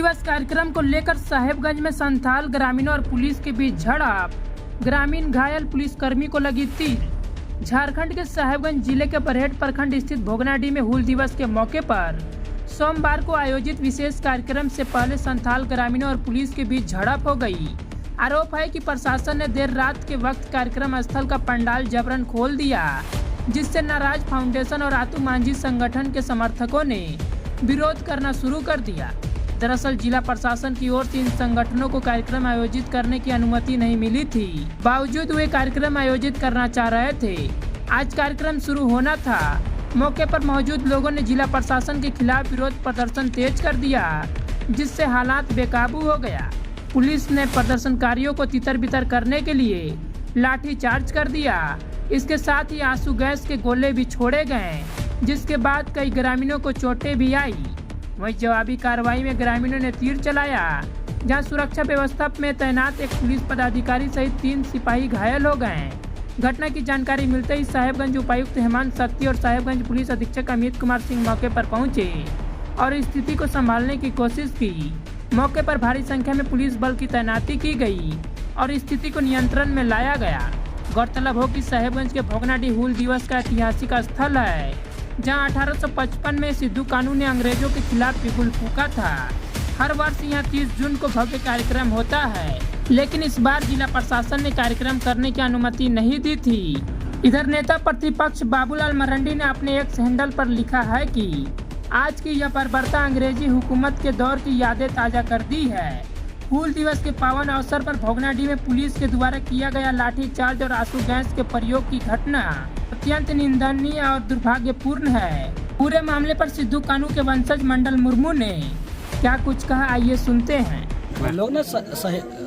दिवस कार्यक्रम को लेकर साहेबगंज में संथाल ग्रामीणों और पुलिस के बीच झड़प, ग्रामीण घायल, पुलिसकर्मी को लगी तीर। झारखंड के साहेबगंज जिले के बरहेट प्रखंड स्थित भोगनाडीह में हूल दिवस के मौके पर सोमवार को आयोजित विशेष कार्यक्रम से पहले संथाल ग्रामीणों और पुलिस के बीच झड़प हो गई। आरोप है कि प्रशासन ने देर रात के वक्त कार्यक्रम स्थल का पंडाल जबरन खोल दिया, जिससे नाराज फाउंडेशन और आतू मांझी संगठन के समर्थकों ने विरोध करना शुरू कर दिया। दरअसल जिला प्रशासन की ओर से इन संगठनों को कार्यक्रम आयोजित करने की अनुमति नहीं मिली थी, बावजूद वे कार्यक्रम आयोजित करना चाह रहे थे। आज कार्यक्रम शुरू होना था। मौके पर मौजूद लोगों ने जिला प्रशासन के खिलाफ विरोध प्रदर्शन तेज कर दिया, जिससे हालात बेकाबू हो गया। पुलिस ने प्रदर्शनकारियों को तितर बितर करने के लिए लाठी चार्ज कर दिया। इसके साथ ही आंसू गैस के गोले भी छोड़े गए, जिसके बाद कई ग्रामीणों को चोटें भी आई। वहीं जवाबी कार्रवाई में ग्रामीणों ने तीर चलाया, जहां सुरक्षा व्यवस्था में तैनात एक पुलिस पदाधिकारी सहित 3 सिपाही घायल हो गए। घटना की जानकारी मिलते ही साहेबगंज उपायुक्त हेमंत शक्ति और साहेबगंज पुलिस अधीक्षक अमित कुमार सिंह मौके पर पहुंचे और स्थिति को संभालने की कोशिश की। मौके पर भारी संख्या में पुलिस बल की तैनाती की गई और स्थिति को नियंत्रण में लाया गया। गौरतलब हो कि साहेबगंज के भोगनाडीह हूल दिवस का ऐतिहासिक स्थल है, जहां 1855 में सिद्धू कानू ने अंग्रेजों के खिलाफ बिगुल फूंका था। हर वर्ष यहां 30 जून को भव्य कार्यक्रम होता है, लेकिन इस बार जिला प्रशासन ने कार्यक्रम करने की अनुमति नहीं दी थी। इधर नेता प्रतिपक्ष बाबूलाल मरंडी ने अपने एक्स हैंडल पर लिखा है कि आज की यह बर्बरता अंग्रेजी हुकूमत के दौर की यादें ताजा कर दी है। हूल दिवस के पावन अवसर पर भोगनाडीह में पुलिस के द्वारा किया गया लाठी चार्ज और आंसू गैस के प्रयोग की घटना अत्यंत निंदनीय और दुर्भाग्यपूर्ण है। पूरे मामले पर सिद्धू कानू के वंशज मंडल मुर्मू ने क्या कुछ कहा, आइए सुनते हैं। हम लोग ना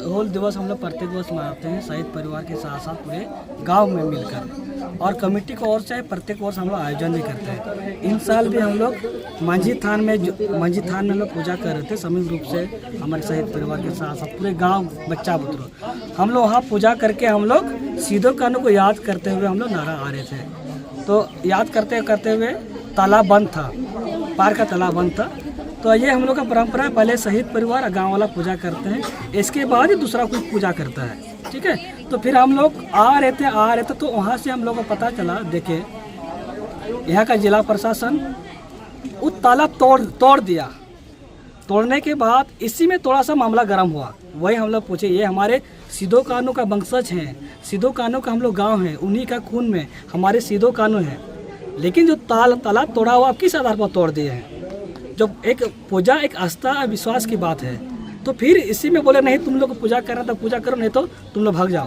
हूल दिवस हम लोग प्रत्येक वर्ष मनाते हैं, शहीद परिवार के साथ साथ पूरे गांव में मिलकर, और कमेटी की ओर से प्रत्येक वर्ष हम लोग आयोजन भी करते हैं। इन साल भी हम लोग मांझी थान में हम लोग पूजा कर रहे थे, समूहिक रूप से हमारे शहीद परिवार के साथ साथ पूरे गाँव बच्चा बुतरू हम लोग वहाँ पूजा करके हम लोग सिद्धू कानू को याद करते हुए हम लोग नारा आ रहे थे। तो याद करते करते हुए तालाब बंद था, पार का तालाब बंद था। तो ये हम लोग का परंपरा है, पहले शहीद परिवार गांव वाला पूजा करते हैं, इसके बाद ही दूसरा कोई पूजा करता है, ठीक है। तो फिर हम लोग आ रहे थे तो वहाँ से हम लोग को पता चला, देखे यहाँ का जिला प्रशासन वो तालाब तोड़ दिया। तोड़ने के बाद इसी में थोड़ा सा मामला गर्म हुआ। वही हम लोग पूछे, ये हमारे सिद्धू कानू का वंशज हैं, सिद्धू कानू का हम लोग गाँव हैं, उन्हीं का खून में हमारे सिद्धू कानू हैं, लेकिन जो तालाब तोड़ा हुआ किस आधार पर तोड़ दिए हैं? जब एक पूजा एक आस्था विश्वास की बात है, तो फिर इसी में बोले नहीं तुम लोग को पूजा करना तो पूजा करो, नहीं तो तुम लोग भाग जाओ।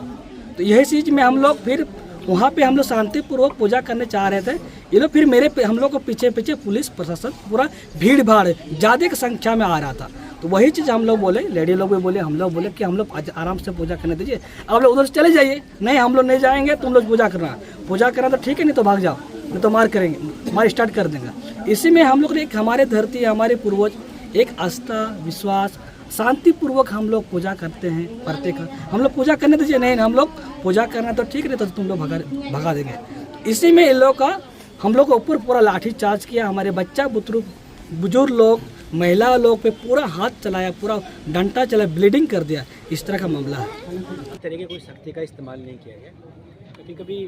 तो यही चीज़ में हम लोग फिर वहाँ पे हम लोग शांतिपूर्वक पूजा करने चाह रहे थे। ये लोग फिर हम लोग को पीछे पुलिस प्रशासन पूरा भीड़ भाड़ ज़्यादा की संख्या में आ रहा था। तो वही चीज़ हम लोग बोले, लेडी लोग भी बोले, हम लोग बोले कि हम लोग आराम से पूजा करने दीजिए, आप लोग उधर से चले जाइए। नहीं, हम लोग नहीं जाएंगे, तुम लोग पूजा करना तो ठीक है, नहीं तो भाग जाओ, नहीं तो मार करेंगे, मार स्टार्ट कर देंगे। इसी में हम लोग ने एक हमारे धरती हमारे पूर्वज एक आस्था विश्वास शांतिपूर्वक हम लोग पूजा करते हैं। प्रत्येक हम लोग पूजा करने दीजिए, नहीं हम लोग पूजा करना तो ठीक, नहीं तो तुम लोग भगा देंगे। इसी में इन लोग का हम लोग को ऊपर पूरा लाठी चार्ज किया, हमारे बच्चा बुतरू बुजुर्ग लोग महिला लोग पे पूरा हाथ चलाया, पूरा डंडा चलाया, ब्लीडिंग कर दिया। इस तरह का मामला है। इस तरह के कोई सख्ती का इस्तेमाल नहीं किया गया। कभी कभी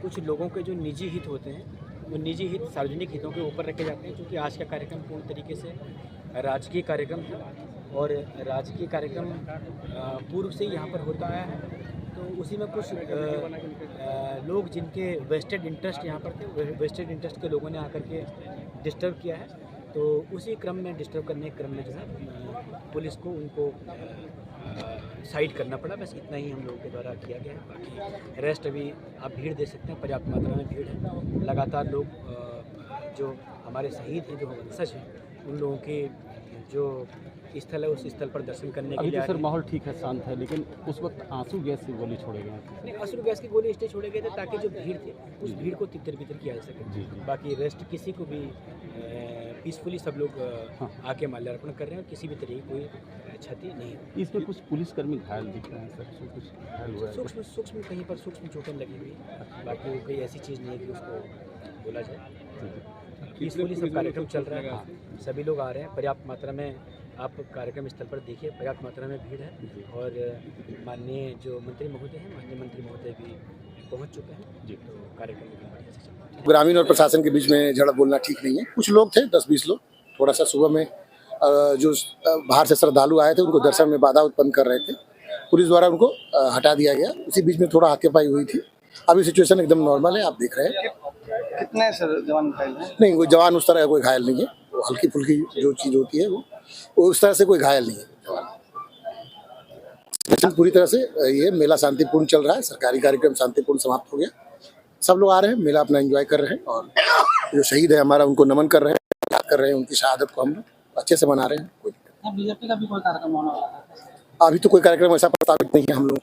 कुछ लोगों के जो निजी हित होते हैं, वो निजी हित सार्वजनिक हितों के ऊपर रखे जाते हैं। क्योंकि आज का कार्यक्रम पूर्ण तरीके से राजकीय कार्यक्रम था और राजकीय कार्यक्रम पूर्व से यहाँ पर होता आया है। तो उसी में कुछ लोग जिनके वेस्टेड इंटरेस्ट यहाँ पर थे, वेस्टेड इंटरेस्ट के लोगों ने आकर के डिस्टर्ब किया है। तो उसी क्रम में डिस्टर्ब करने के क्रम में जो है पुलिस को उनको साइड करना पड़ा। बस इतना ही हम लोगों के द्वारा किया गया है। बाकी रेस्ट अभी आप भीड़ दे सकते हैं, पर्याप्त मात्रा में भीड़ है। लगातार लोग जो हमारे शहीद हैं, जो वंशज हैं, उन लोगों के जो स्थल है उस स्थल पर दर्शन करने के लिए। अभी तो सर माहौल ठीक है, शांत है, लेकिन उस वक्त आंसू गैस की गोली छोड़े गए नहीं, आंसू गैस की गोली इसलिए छोड़े गए थे ताकि जो भीड़ थी उस भीड़ को तितर बितर किया जा सके। बाकी रेस्ट किसी को भी पीसफुली सब लोग आके माल्यार्पण कर रहे हैं और किसी भी तरह की कोई क्षति नहीं है। इसमें कुछ पुलिसकर्मी घायल दिख रहे हैं सर, कुछ घायल हुआ है? सूक्ष्म कहीं पर सूक्ष्म चोटें लगी हुई है। बाकी कोई ऐसी चीज़ नहीं है कि उसको बोला जाए। पीसफुली सब कार्यक्रम चल रहा है, सभी लोग आ रहे हैं, पर्याप्त मात्रा में आप कार्यक्रम स्थल पर देखिए, पर्याप्त मात्रा में भीड़ है और माननीय जो मंत्री महोदय हैं, माननीय मंत्री महोदय भी पहुंच चुके हैं जी। तो कार्यक्रम एकदम बढ़िया से चल रहा है। ग्रामीण और प्रशासन के बीच में झड़प बोलना ठीक नहीं है। कुछ लोग थे 10-20 लोग, थोड़ा सा सुबह में जो बाहर से श्रद्धालु आए थे उनको दर्शन में बाधा उत्पन्न कर रहे थे, पुलिस द्वारा उनको हटा दिया गया। उसी बीच में थोड़ा हाथापाई हुई थी। अभी सिचुएशन एकदम नॉर्मल है, आप देख रहे हैं। कितने सर जवान घायल हैं? नहीं, कोई जवान उस तरह का कोई घायल नहीं है। वो हल्की फुल्की जो चीज़ होती है वो उस तरह से कोई घायल नहीं है जवान। पूरी तरह से ये मेला शांतिपूर्ण चल रहा है। सरकारी कार्यक्रम शांतिपूर्ण समाप्त हो गया। सब लोग आ रहे हैं, मेला अपना एंजॉय कर रहे हैं और जो शहीद है हमारा उनको नमन कर रहे हैं, याद कर रहे हैं। उनकी शहादत को हम लोग अच्छे से मना रहे हैं। बीजेपी का भी कोई कार्यक्रम होने वाला है? अभी तो कोई कार्यक्रम ऐसा प्रस्तावित नहीं है हम लोग।